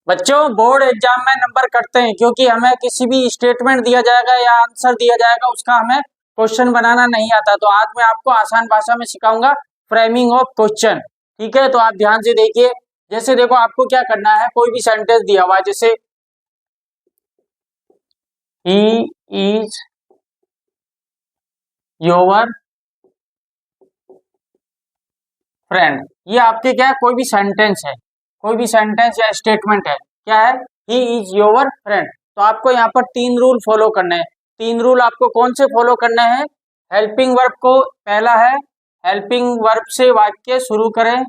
बच्चों board exam में number कटते हैं क्योंकि हमें किसी भी स्टेटमेंट दिया जाएगा या आंसर दिया जाएगा उसका हमें क्वेश्चन बनाना नहीं आता। तो आज मैं आपको आसान भाषा में सिखाऊंगा फ्रेमिंग ऑफ क्वेश्चन। ठीक है, तो आप ध्यान से देखिए। जैसे देखो आपको क्या करना है, कोई भी सेंटेंस दिया हुआ है, जैसे ही इज योर फ्रेंड, ये आपके क्या है, कोई भी सेंटेंस है, कोई भी सेंटेंस या स्टेटमेंट है, क्या है, ही इज योर फ्रेंड। तो आपको यहाँ पर 3 रूल फॉलो करने हैं। 3 रूल आपको कौन से फॉलो करने हैं? हेल्पिंग वर्ब को, पहला है हेल्पिंग वर्ब से वाक्य शुरू करें,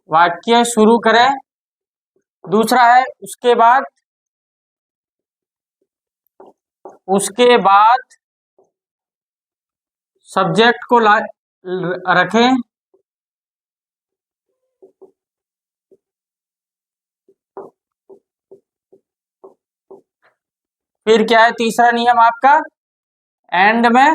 वाक्य शुरू करें। दूसरा है उसके बाद सब्जेक्ट को रखें। फिर क्या है तीसरा नियम आपका, एंड में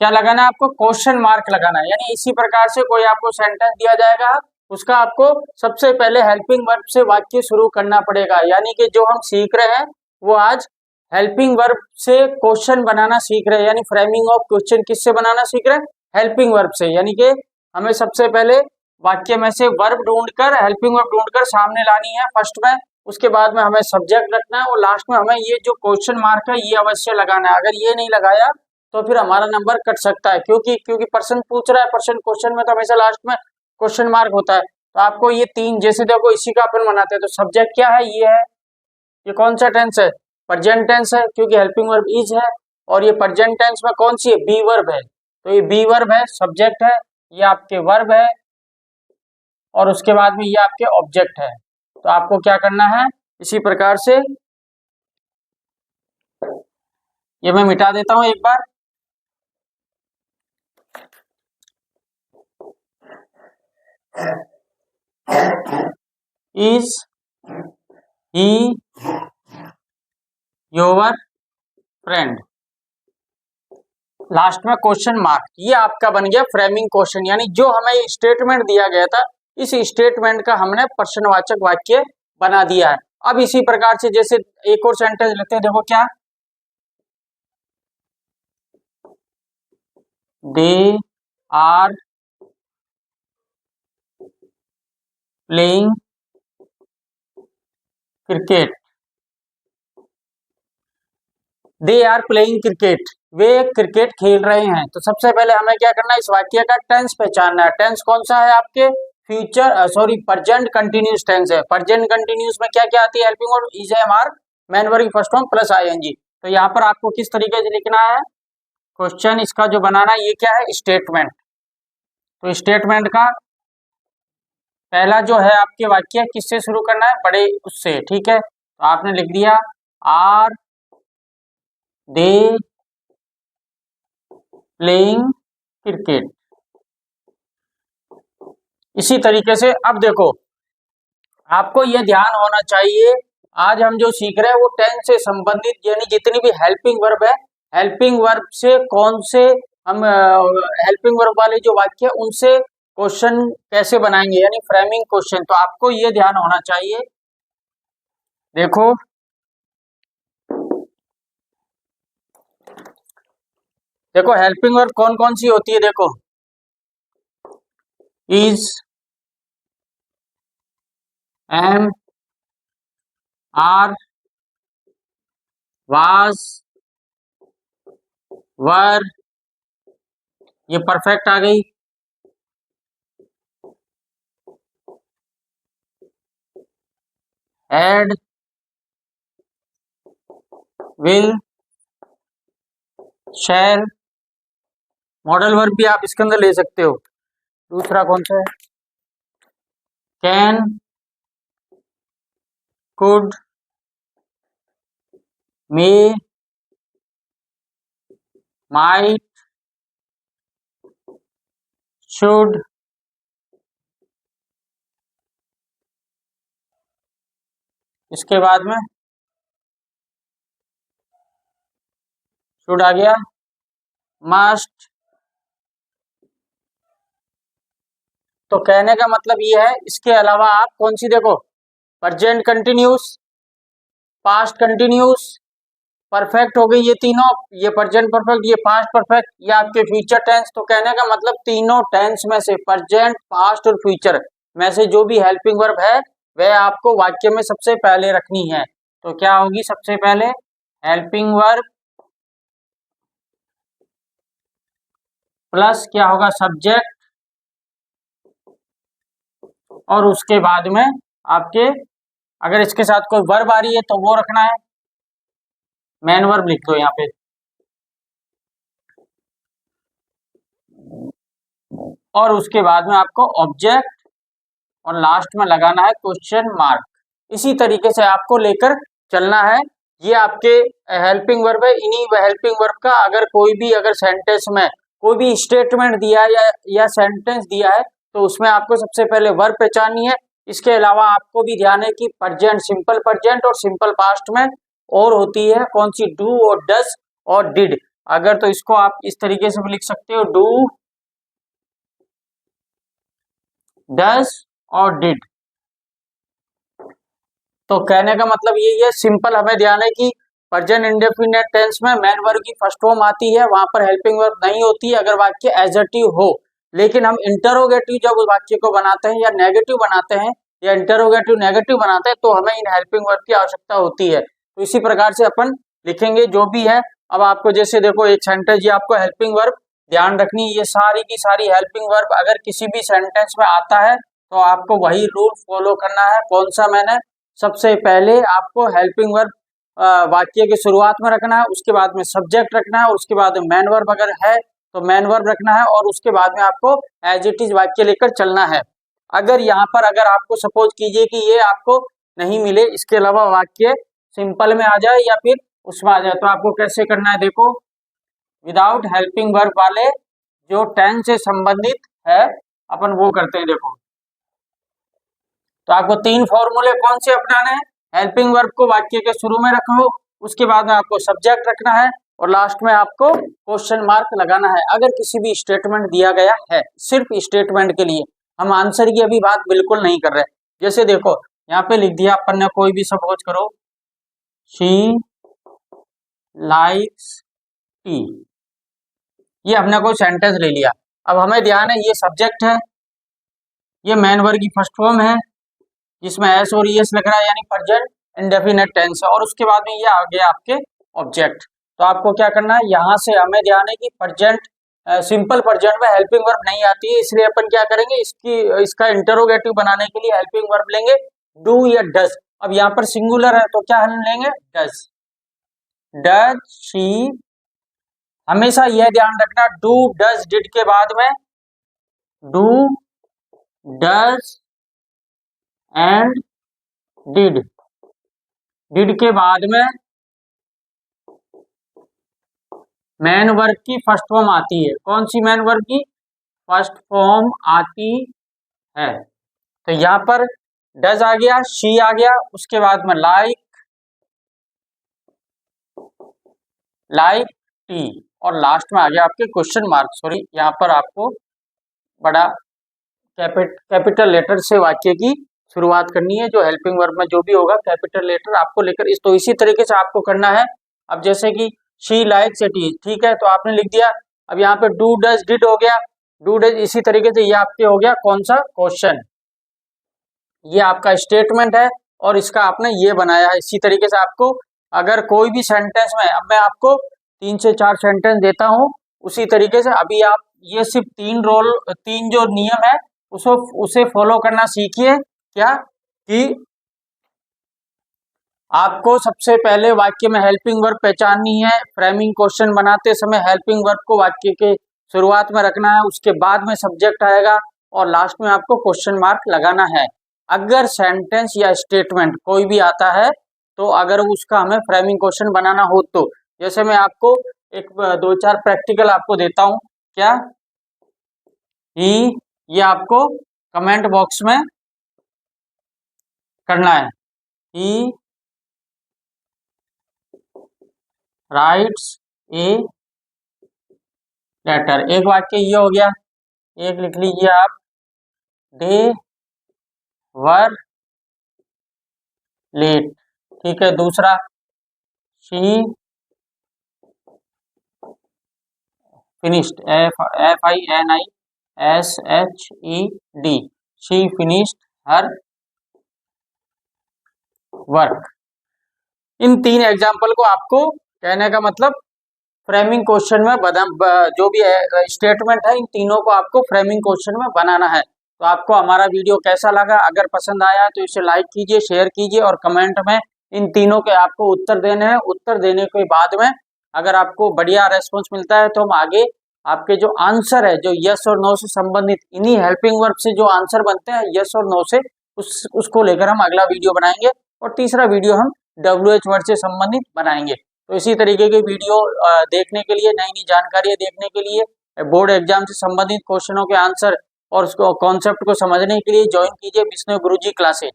क्या लगाना है आपको? क्वेश्चन मार्क लगाना है। यानी इसी प्रकार से कोई आपको सेंटेंस दिया जाएगा, उसका आपको सबसे पहले हेल्पिंग वर्ब से वाक्य शुरू करना पड़ेगा। यानी कि जो हम सीख रहे हैं वो आज हेल्पिंग वर्ब से क्वेश्चन बनाना सीख रहे हैं, यानी फ्रेमिंग ऑफ क्वेश्चन किससे बनाना सीख रहे हैं? हेल्पिंग वर्ब से। यानी कि हमें सबसे पहले वाक्य में से वर्ब ढूंढकर, हेल्पिंग वर्ब ढूंढकर सामने लानी है फर्स्ट में, उसके बाद में हमें सब्जेक्ट रखना है और लास्ट में हमें ये जो क्वेश्चन मार्क है ये अवश्य लगाना है। अगर ये नहीं लगाया तो फिर हमारा नंबर कट सकता है, क्योंकि प्रश्न पूछ रहा है, प्रश्न क्वेश्चन में तो हमेशा लास्ट में क्वेश्चन मार्क होता है। तो आपको ये 3, जैसे देखो इसी का अपन बनाते हैं, तो सब्जेक्ट क्या है, ये है, ये कौन सा टेंस है? प्रेजेंट टेंस है, क्योंकि हेल्पिंग वर्ब इज है। और ये प्रेजेंट टेंस में कौन सी है? बी वर्ब है। तो ये बी वर्ब है, सब्जेक्ट है, ये आपके वर्ब है, और उसके बाद में ये आपके ऑब्जेक्ट है। तो आपको क्या करना है, इसी प्रकार से ये मैं मिटा देता हूं एक बार। Is he your friend, last में क्वेश्चन मार्क, ये आपका बन गया फ्रेमिंग क्वेश्चन। यानी जो हमें स्टेटमेंट दिया गया था, इस स्टेटमेंट का हमने प्रश्नवाचक वाक्य बना दिया है। अब इसी प्रकार से जैसे एक और सेंटेंस लेते हैं, देखो क्या, they are playing cricket, they are playing cricket, वे क्रिकेट खेल रहे हैं। तो सबसे पहले हमें क्या करना है, इस वाक्य का टेंस पहचानना है। टेंस कौन सा है आपके? प्रेजेंट कंटिन्यूस टेंस है। प्रेजेंट कंटिन्यूस में क्या क्या आती है? हेल्पिंग वर्ब इज है, हमार main verb first form plus ING. तो यहाँ पर आपको किस तरीके से लिखना है क्वेश्चन, इसका जो बनाना है, ये क्या है? स्टेटमेंट। तो स्टेटमेंट का पहला जो है आपके वाक्य किससे शुरू करना है? बड़े उससे। ठीक है, तो आपने लिख दिया आर दे प्लेइंग क्रिकेट। इसी तरीके से अब देखो, आपको यह ध्यान होना चाहिए, आज हम जो सीख रहे हैं वो टेंस से संबंधित, यानी जितनी भी हेल्पिंग वर्ब है, हेल्पिंग वर्ब से कौन से हम हेल्पिंग वर्ब वाले जो वाक्य है उनसे क्वेश्चन कैसे बनाएंगे, यानी फ्रेमिंग क्वेश्चन। तो आपको ये ध्यान होना चाहिए। देखो देखो हेल्पिंग वर्ब कौन कौन सी होती है, देखो is, am, are, was, were, ये परफेक्ट आ गई, ed, will, shall, modal verb भी आप इसके अंदर ले सकते हो। दूसरा कौन सा है? Can, could, may, might, should, इसके बाद में शुड आ गया, मस्ट, तो कहने का मतलब ये है, इसके अलावा आप कौन सी देखो, present continuous, past continuous, perfect हो गई ये तीनों, ये प्रेजेंट परफेक्ट, ये पास्ट परफेक्ट, ये आपके फ्यूचर टेंस। तो कहने का मतलब तीनों टेंस में से प्रेजेंट, पास्ट और फ्यूचर में से जो भी हेल्पिंग वर्ब है वह आपको वाक्य में सबसे पहले रखनी है। तो क्या होगी सबसे पहले, हेल्पिंग वर्ब प्लस क्या होगा, सब्जेक्ट, और उसके बाद में आपके अगर इसके साथ कोई वर्ब आ रही है तो वो रखना है, मेन वर्ब लिख दो यहाँ पे, और उसके बाद में आपको ऑब्जेक्ट, और लास्ट में लगाना है क्वेश्चन मार्क। इसी तरीके से आपको लेकर चलना है। ये आपके हेल्पिंग वर्ब है। इन्हीं हेल्पिंग वर्ब का अगर कोई भी अगर सेंटेंस में कोई भी स्टेटमेंट दिया है या सेंटेंस दिया है तो उसमें आपको सबसे पहले वर्ब पहचाननी है। इसके अलावा आपको भी ध्यान है कि प्रेजेंट, सिंपल प्रेजेंट और सिंपल पास्ट में और होती है कौन सी, डू और डज और डिड। अगर तो इसको आप इस तरीके से भी लिख सकते हो, डू, डज और डिड। तो कहने का मतलब यही है, सिंपल हमें ध्यान है कि प्रेजेंट इंडेफिनिट टेंस में मेन वर्ब की फर्स्ट फॉर्म आती है, वहां पर हेल्पिंग वर्ब नहीं होती अगर वाक्य एडजेक्टिव हो। लेकिन हम इंटरोगेटिव जब वाक्य को बनाते हैं या नेगेटिव बनाते हैं या इंटरोगेटिव नेगेटिव बनाते हैं तो हमें इन हेल्पिंग वर्ब की आवश्यकता होती है। तो इसी प्रकार से अपन लिखेंगे जो भी है। अब आपको जैसे देखो एक सेंटेंस, ये आपको हेल्पिंग वर्ब ध्यान रखनी, ये सारी की सारी हेल्पिंग वर्ब अगर किसी भी सेंटेंस में आता है तो आपको वही रूल फॉलो करना है। कौन सा, मैंने सबसे पहले आपको हेल्पिंग वर्ब वाक्य की शुरुआत में रखना है, उसके बाद में सब्जेक्ट रखना है, और उसके बाद में मेन वर्ब अगर है तो मेन वर्ब रखना है, और उसके बाद में आपको एज इट इज वाक्य लेकर चलना है। अगर यहाँ पर अगर आपको सपोज कीजिए कि ये आपको नहीं मिले, इसके अलावा वाक्य सिंपल में आ जाए या फिर उसमें आ जाए, तो आपको कैसे करना है देखो, विदाउट हेल्पिंग वर्ब वाले जो टेंस से संबंधित है अपन वो करते हैं। देखो तो आपको तीन फॉर्मूले कौन से अपनाने हैं, हेल्पिंग वर्ब को वाक्य के शुरू में रखो, उसके बाद में आपको सब्जेक्ट रखना है, और लास्ट में आपको क्वेश्चन मार्क लगाना है अगर किसी भी स्टेटमेंट दिया गया है। सिर्फ स्टेटमेंट के लिए, हम आंसर की अभी बात बिल्कुल नहीं कर रहे। जैसे देखो यहाँ पे लिख दिया अपन ने, कोई भी सपोज करो, शी लाइक्स टी, ये हमने कोई सेंटेंस ले लिया। अब हमें ध्यान है ये सब्जेक्ट है, ये मेन वर्ब की फर्स्ट फॉर्म है जिसमें एस और ईएस लग रहा है यानी प्रेजेंट इंडेफिनिट टेंस है, और उसके बाद में ये आ गया आपके ऑब्जेक्ट। तो आपको क्या करना है, यहाँ से हमें ध्यान है कि प्रेजेंट, सिंपल प्रेजेंट में हेल्पिंग वर्ब नहीं आती है, इसलिए अपन क्या करेंगे, इसका इंटरोगेटिव बनाने के लिए हेल्पिंग वर्ब लेंगे डू या डज। अब यहाँ पर सिंगुलर है तो क्या हम लेंगे, डज, डज शी। हमेशा यह ध्यान रखना, डू डज डिड के बाद में do, does and did, did के बाद में मेन वर्ब की फर्स्ट फॉर्म आती है। कौन सी मेन वर्ब की फर्स्ट फॉर्म आती है, तो यहाँ पर डज आ गया, शी आ गया, उसके बाद में लाइक, लाइक टी, और लास्ट में आ गया आपके क्वेश्चन मार्क। सॉरी, यहाँ पर आपको बड़ा कैपिटल लेटर से वाक्य की शुरुआत करनी है। जो हेल्पिंग वर्ब में जो भी होगा कैपिटल लेटर आपको लेकर, इस तो इसी तरीके से आपको करना है। अब जैसे कि शी लाइक्स इट, ठीक है, तो आपने लिख दिया। अब यहाँ पे डू डज डिड हो गया, डू डज, इसी तरीके से ये आपके हो गया कौन सा, क्वेश्चन। ये आपका स्टेटमेंट है और इसका आपने ये बनाया है। इसी तरीके से आपको अगर कोई भी सेंटेंस में, अब मैं आपको 3 से 4 सेंटेंस देता हूँ, उसी तरीके से अभी आप ये सिर्फ 3 जो नियम है उसे फॉलो करना सीखिए। क्या कि आपको सबसे पहले वाक्य में हेल्पिंग वर्ब पहचाननी है, फ्रेमिंग क्वेश्चन बनाते समय हेल्पिंग वर्ब को वाक्य के शुरुआत में रखना है, उसके बाद में सब्जेक्ट आएगा और लास्ट में आपको क्वेश्चन मार्क लगाना है। अगर सेंटेंस या स्टेटमेंट कोई भी आता है तो अगर उसका हमें फ्रेमिंग क्वेश्चन बनाना हो तो, जैसे मैं आपको एक 2-4 प्रैक्टिकल आपको देता हूं। क्या ही, ये आपको कमेंट बॉक्स में करना है। ही राइट्स ए लेटर, एक वाक्य ये हो गया, एक लिख लीजिए आप। दे वर लेट। ठीक है, दूसरा she finished, FINISHED, she finished her work. In 3 example को आपको कहने का मतलब फ्रेमिंग क्वेश्चन में जो भी स्टेटमेंट है इन तीनों को आपको फ्रेमिंग क्वेश्चन में बनाना है। तो आपको हमारा वीडियो कैसा लगा? अगर पसंद आया तो इसे लाइक कीजिए, शेयर कीजिए और कमेंट में इन तीनों के आपको उत्तर देने हैं। उत्तर देने के बाद में अगर आपको बढ़िया रेस्पॉन्स मिलता है तो हम आगे आपके जो आंसर है, जो यस और नो से संबंधित इन्हीं हेल्पिंग वर्ब से जो आंसर बनते हैं यस और नो से, उसको लेकर हम अगला वीडियो बनाएंगे और तीसरा वीडियो हम WH वर्ड से संबंधित बनाएंगे। तो इसी तरीके के वीडियो देखने के लिए, नई नई जानकारियां देखने के लिए, बोर्ड एग्जाम से संबंधित क्वेश्चनों के आंसर और उसको कॉन्सेप्ट को समझने के लिए ज्वाइन कीजिए विष्णु गुरुजी क्लासेज।